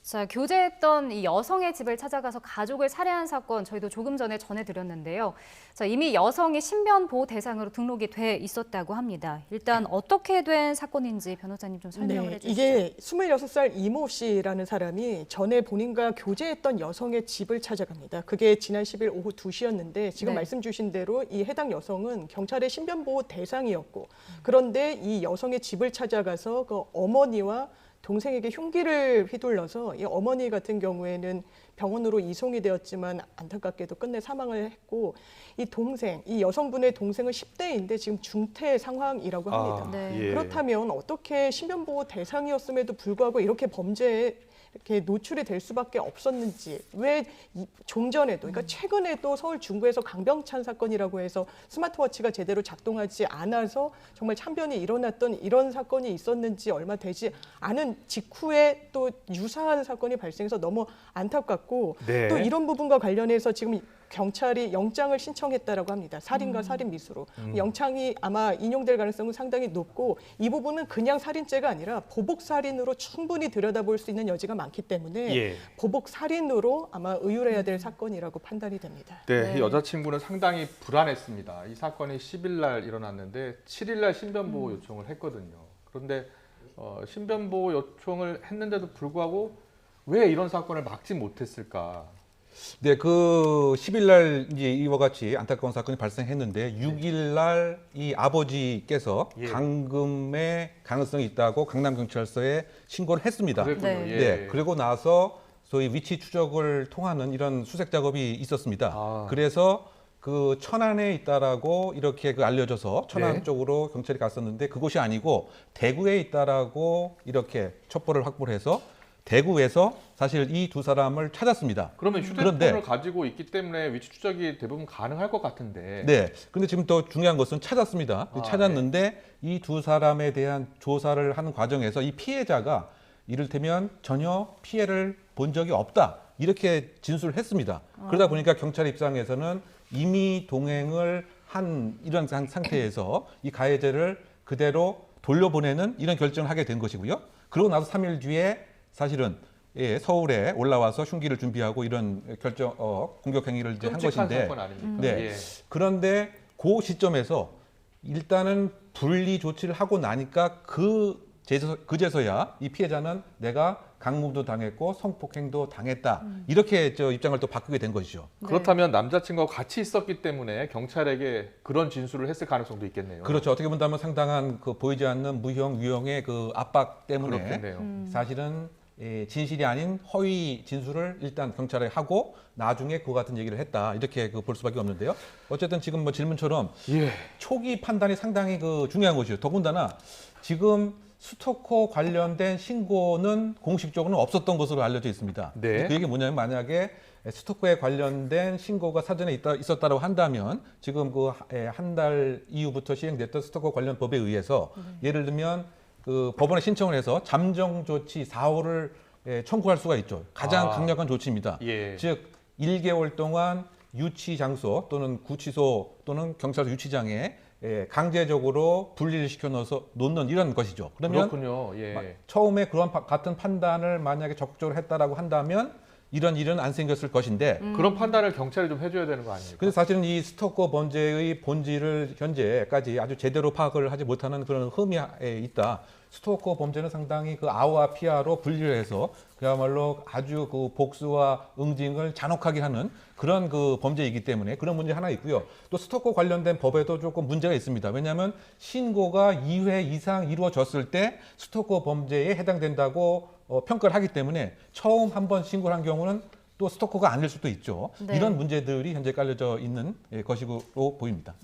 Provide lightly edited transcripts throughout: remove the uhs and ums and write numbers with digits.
자, 교제했던 이 여성의 집을 찾아가서 가족을 살해한 사건 저희도 조금 전에 전해드렸는데요. 자, 이미 여성이 신변 보호 대상으로 등록이 돼 있었다고 합니다. 일단 어떻게 된 사건인지 변호사님 좀 설명을 해주시죠. 이게 26살 이모 씨라는 사람이 전에 본인과 교제했던 여성의 집을 찾아갑니다. 그게 지난 10일 오후 2시였는데 지금 말씀 주신 대로 이 해당 여성은 경찰의 신변 보호 대상이었고 그런데 이 여성의 집을 찾아가서 그 어머니와 동생에게 흉기를 휘둘러서 이 어머니 같은 경우에는 병원으로 이송이 되었지만 안타깝게도 끝내 사망을 했고 이 동생, 이 여성분의 동생은 10대인데 지금 중퇴 상황이라고 합니다. 그렇다면 어떻게 신변보호 대상이었음에도 불구하고 이렇게 범죄에 이렇게 노출이 될 수밖에 없었는지, 왜 종전에도, 그러니까 최근에도 서울 중구에서 강병찬 사건이라고 해서 스마트워치가 제대로 작동하지 않아서 정말 참변이 일어났던 이런 사건이 있었는지 얼마 되지 않은 직후에 또 유사한 사건이 발생해서 너무 안타깝고 또 이런 부분과 관련해서 지금 경찰이 영장을 신청했다라고 합니다. 살인과 살인 미수로. 영장이 아마 인용될 가능성은 상당히 높고 이 부분은 그냥 살인죄가 아니라 보복 살인으로 충분히 들여다볼 수 있는 여지가 많기 때문에 보복 살인으로 아마 의율해야 될 사건이라고 판단이 됩니다. 네, 여자친구는 상당히 불안했습니다. 이 사건이 10일 날 일어났는데 7일 날 신변보호 요청을 했거든요. 그런데 신변보호 요청을 했는데도 불구하고 왜 이런 사건을 막지 못했을까? 네, 그 10일 날 이제 이와 같이 안타까운 사건이 발생했는데 6일 날 이 아버지께서 감금의 가능성이 있다고 강남경찰서에 신고를 했습니다. 네, 그리고 나서 소위 위치 추적을 통하는 이런 수색 작업이 있었습니다. 그래서 그 천안에 있다라고 이렇게 알려져서 천안 쪽으로 경찰이 갔었는데 그곳이 아니고 대구에 있다라고 이렇게 첩보를 확보를 해서 대구에서 사실 이 두 사람을 찾았습니다. 그러면 휴대폰을 가지고 있기 때문에 위치 추적이 대부분 가능할 것 같은데. 네. 근데 지금 더 중요한 것은 찾았습니다. 찾았는데 이 두 사람에 대한 조사를 하는 과정에서 이 피해자가 이를테면 전혀 피해를 본 적이 없다. 이렇게 진술을 했습니다. 그러다 보니까 경찰 입장에서는 이미 동행을 한 이런 상태에서 이 가해자를 그대로 돌려보내는 이런 결정을 하게 된 것이고요. 그러고 나서 3일 뒤에 사실은 서울에 올라와서 흉기를 준비하고 이런 공격 행위를 이제 한 것인데, 사건 아닙니까? 그런데 그 시점에서 일단은 분리 조치를 하고 나니까 그제서야 이 피해자는 내가 강금도 당했고 성폭행도 당했다 이렇게 입장을 또 바꾸게 된 것이죠. 그렇다면 남자친구와 같이 있었기 때문에 경찰에게 그런 진술을 했을 가능성도 있겠네요. 그렇죠. 어떻게 본다면 상당한 보이지 않는 무형 유형의 압박 때문에 그렇겠네요. 사실은 진실이 아닌 허위 진술을 일단 경찰에 하고 나중에 그와 같은 얘기를 했다 이렇게 볼 수밖에 없는데요. 어쨌든 지금 질문처럼 초기 판단이 상당히 중요한 것이죠. 더군다나 지금 스토커 관련된 신고는 공식적으로는 없었던 것으로 알려져 있습니다. 그 얘기 뭐냐면 만약에 스토커에 관련된 신고가 사전에 있었다고 한다면 지금 한 달 이후부터 시행됐던 스토커 관련 법에 의해서 예를 들면 법원에 신청을 해서 잠정 조치 4호를 청구할 수가 있죠. 가장 강력한 조치입니다. 즉 1개월 동안 유치 장소 또는 구치소 또는 경찰서 유치장에 강제적으로 분리를 시켜 놓는 이런 것이죠. 그러면 처음에 그런 같은 판단을 만약에 적극적으로 했다라고 한다면 이런 일은 안 생겼을 것인데 그런 판단을 경찰이 좀 해줘야 되는 거 아닙니까? 근데 사실은 이 스토커 범죄의 본질을 현재까지 아주 제대로 파악을 하지 못하는 그런 흠이 있다. 스토커 범죄는 상당히 아와 피아로 분리를 해서 그야말로 아주 복수와 응징을 잔혹하게 하는 그런 범죄이기 때문에 그런 문제 하나 있고요. 또 스토커 관련된 법에도 조금 문제가 있습니다. 왜냐하면 신고가 2회 이상 이루어졌을 때 스토커 범죄에 해당된다고 평가를 하기 때문에 처음 한번 신고를 한 경우는 또 스토커가 아닐 수도 있죠. 이런 문제들이 현재 깔려져 있는 것으로 보입니다.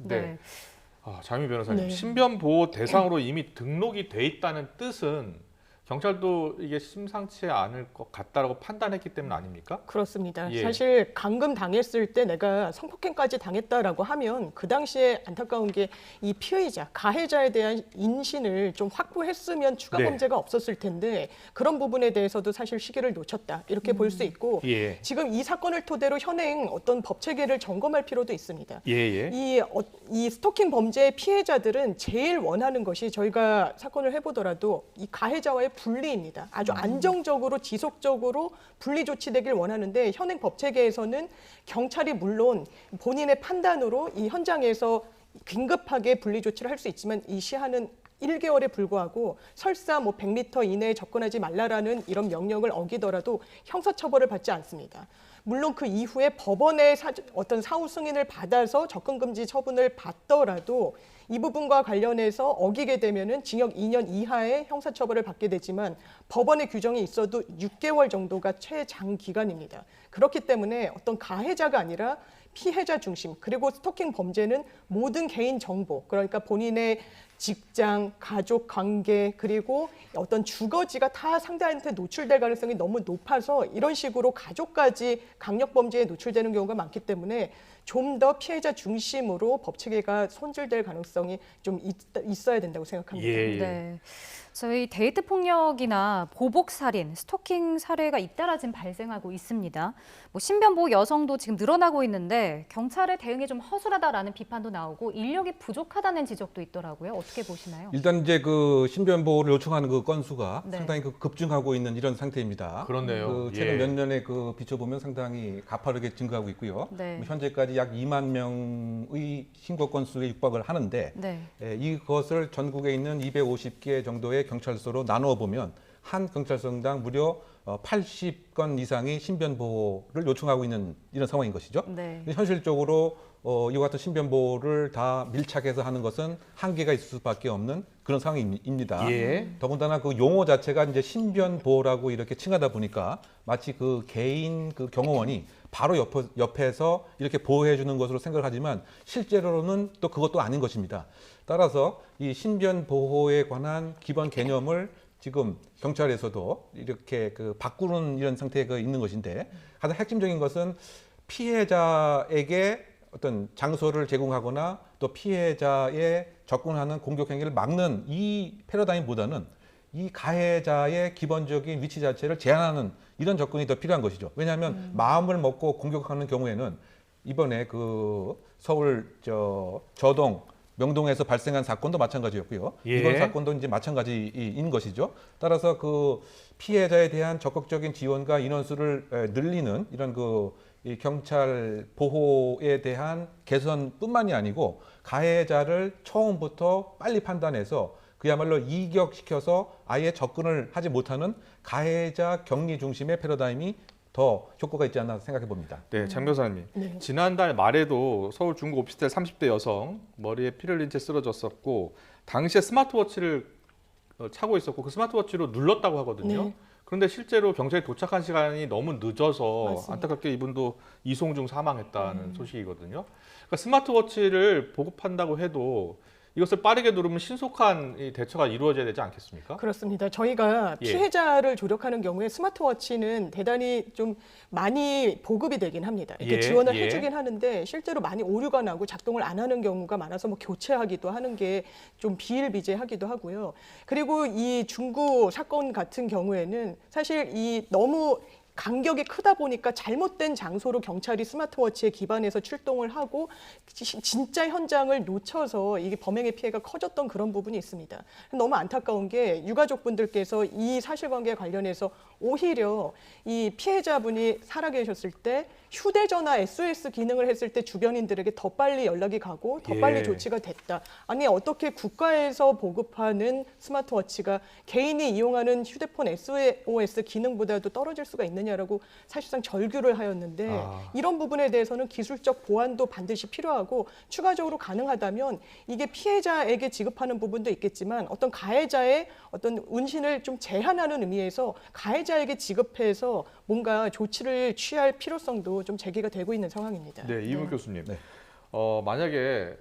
장미 변호사님, 신변보호 대상으로 이미 등록이 돼 있다는 뜻은 경찰도 이게 심상치 않을 것 같다라고 판단했기 때문 아닙니까? 그렇습니다. 사실 감금 당했을 때 내가 성폭행까지 당했다라고 하면 그 당시에 안타까운 게 이 피의자, 가해자에 대한 인신을 좀 확보했으면 추가 범죄가 없었을 텐데 그런 부분에 대해서도 사실 시기를 놓쳤다 이렇게 볼 수 있고 지금 이 사건을 토대로 현행 어떤 법 체계를 점검할 필요도 있습니다. 이 스토킹 범죄의 피해자들은 제일 원하는 것이 저희가 사건을 해보더라도 이 가해자와의 분리입니다. 아주 안정적으로 지속적으로 분리 조치되길 원하는데 현행 법 체계에서는 경찰이 물론 본인의 판단으로 이 현장에서 긴급하게 분리 조치를 할 수 있지만 이 시한은 1개월에 불과하고 설사 뭐 100m 이내에 접근하지 말라라는 이런 명령을 어기더라도 형사처벌을 받지 않습니다. 물론 그 이후에 법원의 어떤 사후 승인을 받아서 접근금지 처분을 받더라도 이 부분과 관련해서 어기게 되면은 징역 2년 이하의 형사처벌을 받게 되지만 법원의 규정이 있어도 6개월 정도가 최장 기간입니다. 그렇기 때문에 어떤 가해자가 아니라 피해자 중심, 그리고 스토킹 범죄는 모든 개인 정보, 그러니까 본인의 직장, 가족 관계, 그리고 어떤 주거지가 다 상대한테 노출될 가능성이 너무 높아서 이런 식으로 가족까지 강력범죄에 노출되는 경우가 많기 때문에 좀 더 피해자 중심으로 법 체계가 손질될 가능성이 좀 있어야 된다고 생각합니다. 예. 네. 저희 데이트 폭력이나 보복 살인, 스토킹 사례가 잇따라 지금 발생하고 있습니다. 뭐 신변보호 여성도 지금 늘어나고 있는데 경찰의 대응이 좀 허술하다라는 비판도 나오고 인력이 부족하다는 지적도 있더라고요. 어떻게 보시나요? 일단 이제 그 신변보호를 요청하는 그 건수가 네. 상당히 그 급증하고 있는 이런 상태입니다. 그렇네요. 그 최근 예. 몇 년에 그 비춰보면 상당히 가파르게 증가하고 있고요. 네. 뭐 현재까지 약 2만 명의 신고 건수에 육박을 하는데 네. 이것을 전국에 있는 250개 정도의 경찰서로 나누어 보면 한 경찰서당 무려 80건 이상이 신변보호를 요청하고 있는 이런 상황인 것이죠. 네. 근데 현실적으로 이와 같은 신변보호를 다 밀착해서 하는 것은 한계가 있을 수밖에 없는 그런 상황입니다. 예. 더군다나 그 용어 자체가 이제 신변보호라고 이렇게 칭하다 보니까 마치 그 개인 그 경호원이 바로 옆에서 이렇게 보호해 주는 것으로 생각하지만 실제로는 또 그것도 아닌 것입니다. 따라서 이 신변보호에 관한 기본 개념을 지금 경찰에서도 이렇게 그 바꾸는 이런 상태가 있는 것인데 가장 핵심적인 것은 피해자에게 어떤 장소를 제공하거나 또 피해자의 접근하는 공격 행위를 막는 이 패러다임보다는 이 가해자의 기본적인 위치 자체를 제한하는 이런 접근이 더 필요한 것이죠. 왜냐하면 마음을 먹고 공격하는 경우에는 이번에 그 서울 저동 명동에서 발생한 사건도 마찬가지였고요. 예. 이번 사건도 이제 마찬가지인 것이죠. 따라서 그 피해자에 대한 적극적인 지원과 인원수를 늘리는 이런 이 경찰 보호에 대한 개선뿐만이 아니고 가해자를 처음부터 빨리 판단해서 그야말로 이격시켜서 아예 접근을 하지 못하는 가해자 격리 중심의 패러다임이 더 효과가 있지 않나 생각해 봅니다. 네, 장 변호사님. 네. 지난달 말에도 서울 중구 오피스텔 30대 여성 머리에 피를 흘린 채 쓰러졌었고 당시에 스마트워치를 차고 있었고 그 스마트워치로 눌렀다고 하거든요. 네. 그런데 실제로 경찰이 도착한 시간이 너무 늦어서 맞습니다. 안타깝게 이분도 이송 중 사망했다는 소식이거든요. 그러니까 스마트워치를 보급한다고 해도 이것을 빠르게 누르면 신속한 이 대처가 이루어져야 되지 않겠습니까? 그렇습니다. 저희가 예. 피해자를 조력하는 경우에 스마트워치는 대단히 좀 많이 보급이 되긴 합니다. 이렇게 예, 지원을 예. 해주긴 하는데 실제로 많이 오류가 나고 작동을 안 하는 경우가 많아서 뭐 교체하기도 하는 게 좀 비일비재하기도 하고요. 그리고 이 중구 사건 같은 경우에는 사실 이 너무 간격이 크다 보니까 잘못된 장소로 경찰이 스마트워치에 기반해서 출동을 하고 진짜 현장을 놓쳐서 이게 범행의 피해가 커졌던 그런 부분이 있습니다. 너무 안타까운 게 유가족분들께서 이 사실관계에 관련해서 오히려 이 피해자분이 살아계셨을 때 휴대전화 SOS 기능을 했을 때 주변인들에게 더 빨리 연락이 가고 더 예. 빨리 조치가 됐다. 아니 어떻게 국가에서 보급하는 스마트워치가 개인이 이용하는 휴대폰 SOS 기능보다도 떨어질 수가 있느냐라고 사실상 절규를 하였는데 이런 부분에 대해서는 기술적 보완도 반드시 필요하고 추가적으로 가능하다면 이게 피해자에게 지급하는 부분도 있겠지만 어떤 가해자의 어떤 운신을 좀 제한하는 의미에서 가해자에게 지급해서 뭔가 조치를 취할 필요성도 좀 제기가 되고 있는 상황입니다. 네, 이분 교수님. 네. 만약에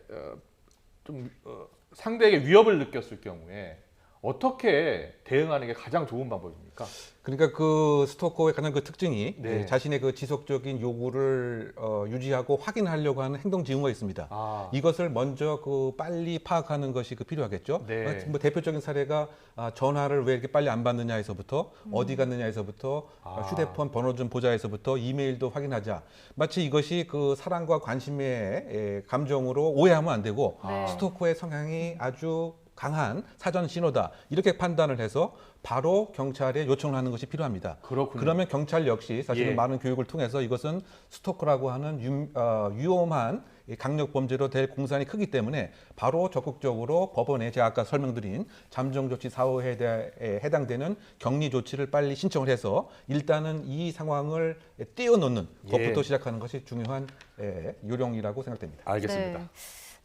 상대에게 위협을 느꼈을 경우에 어떻게 대응하는 게 가장 좋은 방법입니까? 그러니까 그 스토커의 가장 그 특징이 네. 자신의 그 지속적인 요구를 유지하고 확인하려고 하는 행동 징후가 있습니다. 이것을 먼저 그 빨리 파악하는 것이 그 필요하겠죠. 네. 뭐 대표적인 사례가 전화를 왜 이렇게 빨리 안 받느냐에서부터 어디 갔느냐에서부터 휴대폰 번호 좀 보자에서부터 이메일도 확인하자. 마치 이것이 그 사랑과 관심의 감정으로 오해하면 안 되고 네. 스토커의 성향이 아주 강한 사전 신호다 이렇게 판단을 해서 바로 경찰에 요청을 하는 것이 필요합니다. 그렇군요. 그러면 경찰 역시 사실은 예. 많은 교육을 통해서 이것은 스토커라고 하는 위험한 강력 범죄로 될 공산이 크기 때문에 바로 적극적으로 법원에 제가 아까 설명드린 잠정조치 사후에 해당되는 격리 조치를 빨리 신청을 해서 일단은 이 상황을 띄워놓는 예. 것부터 시작하는 것이 중요한 요령이라고 생각됩니다. 알겠습니다. 네.